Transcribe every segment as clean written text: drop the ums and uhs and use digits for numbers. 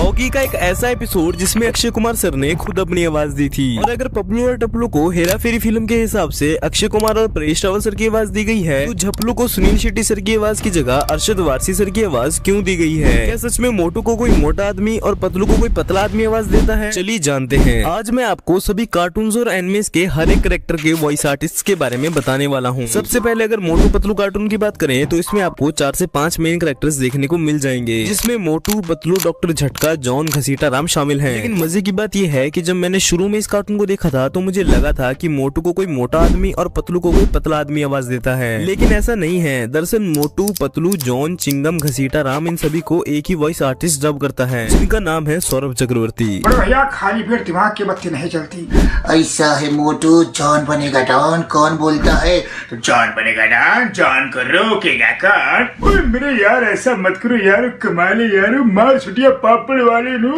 Doggy का एक ऐसा एपिसोड जिसमें अक्षय कुमार सर ने खुद अपनी आवाज दी थी। और अगर पपलू और टपलू को हेरा फेरी फिल्म के हिसाब से अक्षय कुमार और परेश रावल सर की आवाज दी गई है, तो झपलू को सुनील शेट्टी सर की आवाज की जगह अरशद वारसी सर की आवाज क्यों दी गई है? क्या सच में मोटू को कोई मोटा आदमी और पतलू को कोई पतला आदमी आवाज देता है? चलिए जानते हैं। आज मैं आपको सभी कार्टून्स और एनिमेस के हर एक कैरेक्टर के वॉइस आर्टिस्ट के बारे में बताने वाला हूँ। सबसे पहले अगर मोटू पतलू कार्टून की बात करें तो इसमें आपको 4 से 5 मेन कैरेक्टर्स देखने को मिल जाएंगे, जिसमें मोटू, पतलू, डॉक्टर झटका, जॉन, घसीटा राम शामिल हैं। लेकिन मजे की बात यह है कि जब मैंने शुरू में इस कार्टून को देखा था तो मुझे लगा था कि मोटू को कोई मोटा आदमी और पतलू को कोई पतला आदमी आवाज देता है, लेकिन ऐसा नहीं है। दरअसल मोटू, पतलू, जॉन, चिंगम, घसीटा राम इन सभी को एक ही वॉइस आर्टिस्ट डब करता है, जिनका नाम है सौरभ चक्रवर्ती। भैया खाली पेट दिमाग की बत्ती नहीं चलती। ऐसा है मोटू, जॉन बनेगा डॉन, कौन बोलता है? तो जॉन बनेगा डॉन, जॉन को रोकेगा कौन? ओए मेरे यार ऐसा मत करो यार, कमाले यार, मार छुटिया पापड़ वाले नु।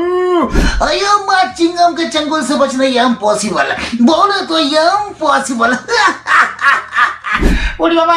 अयो मार चिंगम के चंगुल से बचना इम्पॉसिबल, बोलो तो इम्पॉसिबल। ओडी बाबा,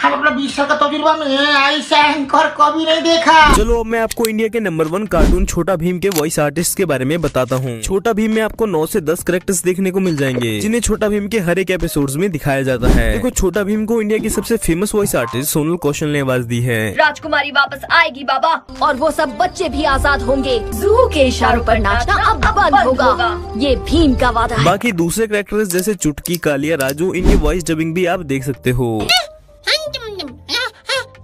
हम अपना 20 साल का तजुर्बा में ऐसा एंकर कभी नहीं देखा। चलो अब मैं आपको इंडिया के नंबर 1 कार्टून छोटा भीम के वॉइस आर्टिस्ट के बारे में बताता हूँ। छोटा भीम में आपको 9 से 10 कैरेक्टर्स देखने को मिल जाएंगे, जिन्हें छोटा भीम के हर एक एपिसोड्स में दिखाया जाता है। देखो, छोटा भीम को इंडिया की सबसे फेमस वॉइस आर्टिस्ट सोनल कौशल ने आवाज दी है। राजकुमारी वापस आएगी बाबा, और वो सब बच्चे भी आजाद होंगे। जू के इशारों पर नाचना अब बंद होगा, ये भीम का वादा है। बाकी दूसरे कैरेक्टर्स जैसे चुटकी, कालिया, राजू, इनकी वॉइस डबिंग भी आप देख सकते हो।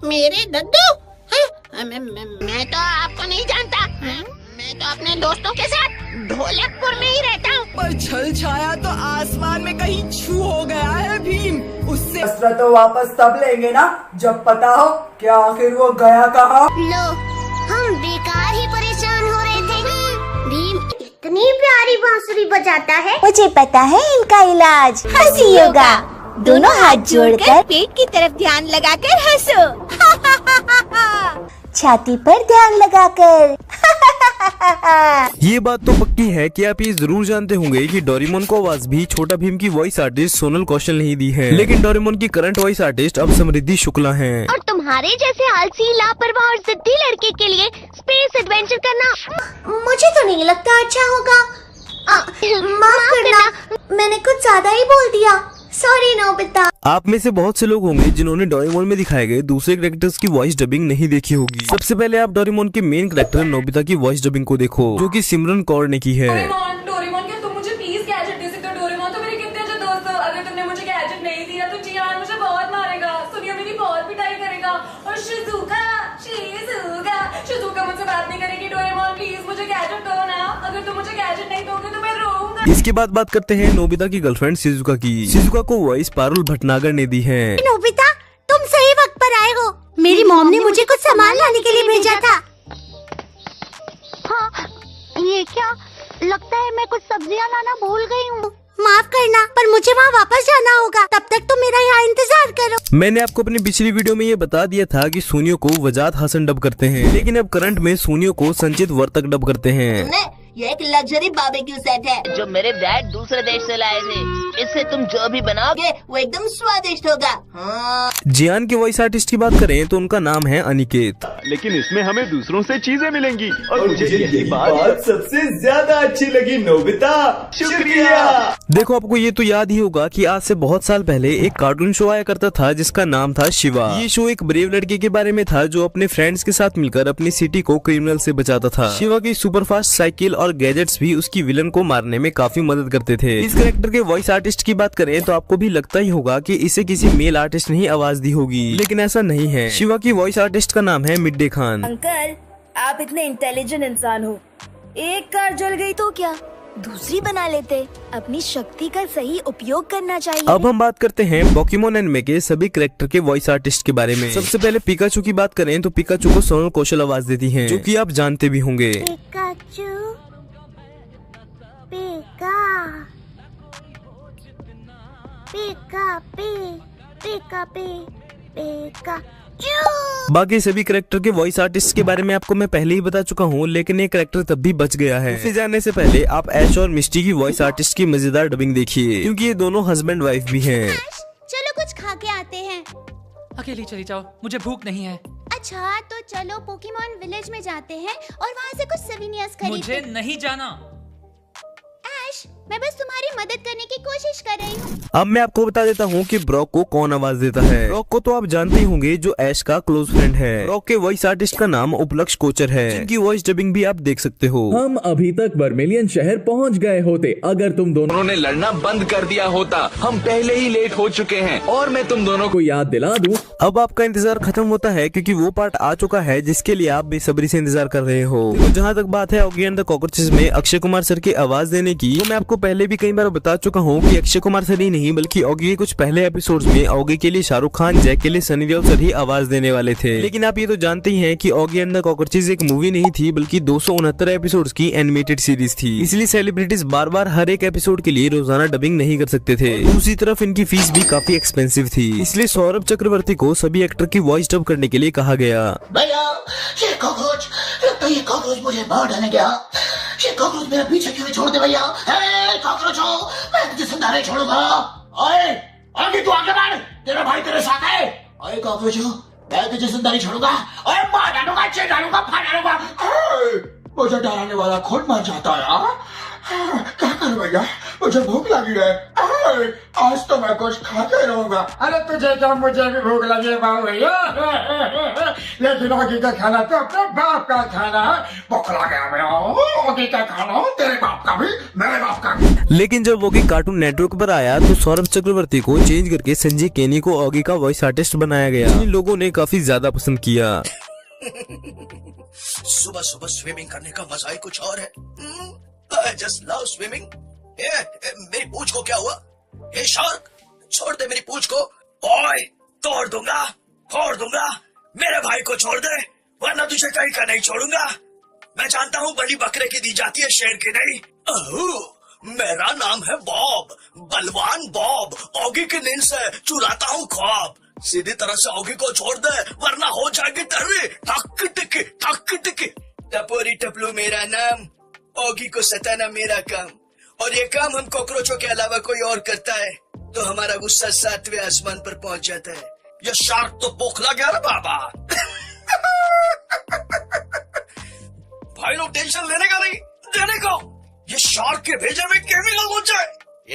मेरे दद्दू, मैं तो आपको नहीं जानता। मैं तो अपने दोस्तों के साथ ढोलकपुर में ही रहता हूँ। पर छल छाया तो आसमान में कहीं छू हो गया है भीम। उससे असला तो वापस तब लेंगे ना जब पता हो कि आखिर वो गया कहाँ। लो, हम बेकार ही परेशान हो रहे थे। भीम इतनी प्यारी बांसुरी बजाता है। मुझे पता है इनका इलाज, हंसी योगा। दोनों हाथ जोड़कर पेट की तरफ ध्यान लगाकर हंसो। छाती पर ध्यान लगाकर। ये बात तो पक्की है कि आप ये जरूर जानते होंगे कि डोरेमोन को आवाज भी छोटा भीम की वॉइस आर्टिस्ट सोनल कौशल ने ही दी है, लेकिन डोरेमोन की करंट वॉइस आर्टिस्ट अब समृद्धि शुक्ला हैं। और तुम्हारे जैसे आलसी, लापरवाह और जिद्दी लड़के के लिए स्पेस एडवेंचर करना मुझे तो नहीं लगता अच्छा होगा। माफ करना, मैंने कुछ ज्यादा ही बोल दिया। Sorry Nobita. आप में से बहुत से लोग होंगे जिन्होंने डोरेमोन में दिखाए गए दूसरे कैरेक्टर्स की वॉइस डबिंग नहीं देखी होगी। सबसे पहले आप डोरेमोन के मेन कैरेक्टर नोबिता की वॉइस डबिंग को देखो, जो कि सिमरन कौर ने की है। डोरेमोन क्या तुम मुझे प्लीज गैजेट दे सकते हो? डोरेमोन तो मेरे कितने अच्छे दोस्त हो। अगर तुमने मुझे गैजेट नहीं दिया तो जियान मुझे बहुत मारेगा, सुनियो मेरी बहुत पिटाई करेगा। और शिजुका मुझसे बात नहीं करेगी। डोरेमोन प्लीज मुझे गैजेट दो ना, अगर तुम मुझे गैजेट नहीं दोगे तो मैं रोऊंगा। इसके बाद बात करते हैं नोबिता की गर्लफ्रेंड शिजुका की। शिजुका को वॉइस पारुल भटनागर ने दी है। नोबिता, तुम सही वक्त पर आए हो। मेरी मॉम ने मुझे कुछ सामान लाने के लिए भेजा था। हाँ, ये क्या? लगता है मैं कुछ सब्जियां लाना भूल गई हूँ। माफ करना, पर मुझे वहाँ वापस जाना होगा। तब तक तुम मेरा यहाँ इंतजार करो। मैंने आपको अपनी पिछली वीडियो में ये बता दिया था कि सोनियो को वजाद हसन डब करते हैं, लेकिन अब करंट में सोनियो को संचित वर्तक डब करते हैं। ये एक लग्जरी बारबेक्यू सेट है जो मेरे डैड दूसरे देश से लाए थे। इससे तुम जो भी बनाओगे वो एकदम स्वादिष्ट होगा। हाँ। जियान के वॉइस आर्टिस्ट की बात करें तो उनका नाम है अनिकेत, लेकिन इसमें हमें दूसरों से चीजें मिलेंगी और मुझे ये बात सबसे ज्यादा अच्छी लगी। नोबिता, शुक्रिया। देखो, आपको ये तो याद ही होगा कि आज से बहुत साल पहले एक कार्टून शो आया करता था जिसका नाम था शिवा। ये शो एक ब्रेव लड़के के बारे में था जो अपने फ्रेंड्स के साथ मिलकर अपनी सिटी को क्रिमिनल से बचाता था। शिवा की सुपरफास्ट साइकिल और गैजेट्स भी उसकी विलन को मारने में काफी मदद करते थे। इस कैरेक्टर के वॉइस आर्टिस्ट की बात करें तो आपको भी लगता ही होगा कि इसे किसी मेल आर्टिस्ट ने ही आवाज दी होगी, लेकिन ऐसा नहीं है। शिवा की वॉइस आर्टिस्ट का नाम है मिड डे खान। अंकल, आप इतने इंटेलिजेंट इंसान हो, एक कार जल गई तो क्या, दूसरी बना लेते। अपनी शक्ति का सही उपयोग करना चाहिए। अब हम बात करते हैं पोकेमोन एनिमे के सभी कैरेक्टर के वॉइस आर्टिस्ट के बारे में। सबसे पहले पिकाचू की बात करें तो पिकाचू को सोनल कौशल आवाज देती हैं, जो कि आप जानते भी होंगे। पिकाचू, पिका। बाकी सभी कैरेक्टर के वॉइस आर्टिस्ट के बारे में आपको मैं पहले ही बता चुका हूँ, लेकिन एक कैरेक्टर तब भी बच गया है। उसे जानने से पहले आप ऐश और मिस्टी की वॉइस आर्टिस्ट की मजेदार डबिंग देखिए, क्योंकि ये दोनों हस्बैंड वाइफ भी हैं। चलो कुछ खा के आते हैं। अकेली चली जाओ, मुझे भूख नहीं है। अच्छा तो चलो पोकेमॉन विलेज में जाते हैं और वहाँ से कुछ सोवेनियर्स खरीदते। मुझे नहीं जाना। ऐश, मैं बस तुम्हारी मदद करने की कोशिश कर रही हूँ। अब मैं आपको बता देता हूँ कि ब्रॉक को कौन आवाज देता है। ब्रॉक को तो आप जानते ही होंगे, जो ऐश का क्लोज फ्रेंड है। ब्रॉक के वॉइस आर्टिस्ट का नाम उपलक्ष कोचर है, जिनकी वॉइस डबिंग भी आप देख सकते हो। हम अभी तक वर्मिलियन शहर पहुंच गए होते अगर तुम दोनों ने लड़ना बंद कर दिया होता। हम पहले ही लेट हो चुके हैं और मैं तुम दोनों को याद दिला दूं। अब आपका इंतजार खत्म होता है, क्योंकि वो पार्ट आ चुका है जिसके लिए आप बेसब्री से इंतजार कर रहे हो। तो जहाँ तक बात है ऑगी एंड द कॉकरोचेस में अक्षय कुमार सर की आवाज देने की, तो मैं आपको पहले भी कई बार बता चुका हूँ कि अक्षय कुमार सर ही नहीं बल्कि ऑगी के कुछ पहले एपिसोड्स में ऑगी के लिए शाहरुख खान, जैक के लिए सनी देओल सर ही आवाज देने वाले थे। लेकिन आप ये तो जानते ही हैं कि ऑगी एंड द कॉकरोचेस एक मूवी नहीं थी, बल्कि 269 एपिसोड्स की एनिमेटेड सीरीज थी। इसलिए सेलिब्रिटीज बार बार हर एक एपिसोड के लिए रोजाना डबिंग नहीं कर सकते थे। दूसरी तरफ इनकी फीस भी काफी एक्सपेंसिव थी, इसलिए सौरभ चक्रवर्ती को सभी एक्टर की वॉइस डब करने के लिए कहा गया। भैया ये कॉकरोच, लगता है ये कॉकरोच मुझे मार डालेगा। ये कॉकरोच मेरा पीछे क्यों छोड़ दे भैया? कॉकरोच हो, मैं तुझे जिंदा नहीं छोड़ूंगा। ओए आगे तू आगे बढ़, तेरा भाई तेरे साथ है। ओए कॉकरोच हो, मैं तुझे जिंदा नहीं छोड़ूंगा। ओए मार डालूंगा, चीर डालूंगा, फाड़ डालूंगा। मुझे डराने वाला खुद मर जाता है। क्या करूं भैया, मुझे भूख लगी है। आज तो मैं कुछ खाते रहूंगा। अरे तुझे क्या, मुझे भी भूख लगी है बाबू भैया। लेकिन ऑगी का खाना तो अपने बाप का खाना है। बौखला गया मैं। ऑगी का खाना तेरे बाप का भी, मेरे बाप का भी। लेकिन जब ऑगी कार्टून नेटवर्क पर आया तो सौरभ चक्रवर्ती को चेंज करके संजय केनी को ऑगी का वॉइस आर्टिस्ट बनाया गया, जिन्हें लोगों ने काफी ज्यादा पसंद किया। सुबह सुबह स्विमिंग करने का मजा ही कुछ और है। I just love swimming. मेरी पूंछ को क्या हुआ? हे शार्क, छोड़ दे मेरी पूंछ को। ओए, तोड़ दूंगा, फोड़ दूंगा। मेरे भाई को छोड़ दे, वरना तुझे कहीं का नहीं छोड़ूंगा। मैं जानता हूँ बड़ी बकरे की दी जाती है, शेर की नहीं। मेरा नाम है बॉब, बलवान बॉब। ऑगी की नींद से चुराता हूँ ख्वाब। सीधी तरह से ऑगी को छोड़ दे, वरना हो जाएगी तेरी ठक टिक ठक टिक। टपोरी टपलू मेरा नाम, ऑगी को सताना मेरा काम। और ये काम हम कॉकरोचों के अलावा कोई और करता है तो हमारा गुस्सा 7वें आसमान पर पहुंच जाता है। ये शार्क तो बोखला गया ना बाबा। भाई लोग टेंशन लेने का नहीं, देने को। ये शार्क के भेजे में केमिकल घुस जाए,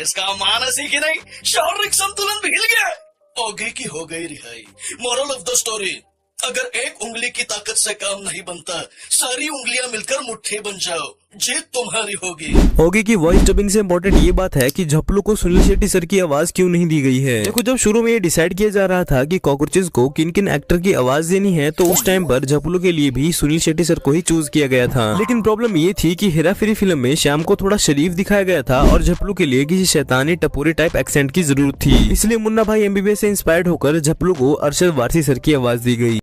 इसका मानस ही कि नहीं, शारीरिक संतुलन भी हिल गया। ऑगी की हो गई रिहाई। मोरल ऑफ द स्टोरी, अगर एक उंगली की ताकत से काम नहीं बनता, सारी उंगलियां मिलकर मुट्ठी बन जाओ, जीत तुम्हारी होगी। ऑगी की वॉइस डबिंग से इम्पोर्टेंट ये बात है कि झप्पलू को सुनील शेट्टी सर की आवाज क्यों नहीं दी गई है। देखो, जब शुरू में ये डिसाइड किया जा रहा था कि कॉकरोचेस को किन किन एक्टर की आवाज देनी है, तो उस टाइम पर झप्पलू के लिए भी सुनील शेट्टी सर को ही चूज किया गया था। लेकिन प्रॉब्लम ये थी कि हेरा फेरी फिल्म में श्याम को थोड़ा शरीफ दिखाया गया था और झप्पलू के लिए किसी शैतानी टपोरी टाइप एक्सेंट की जरूरत थी। इसलिए मुन्ना भाई MBBS से इंस्पायर्ड होकर झप्पलू को अरशद वारसी सर की आवाज दी गई।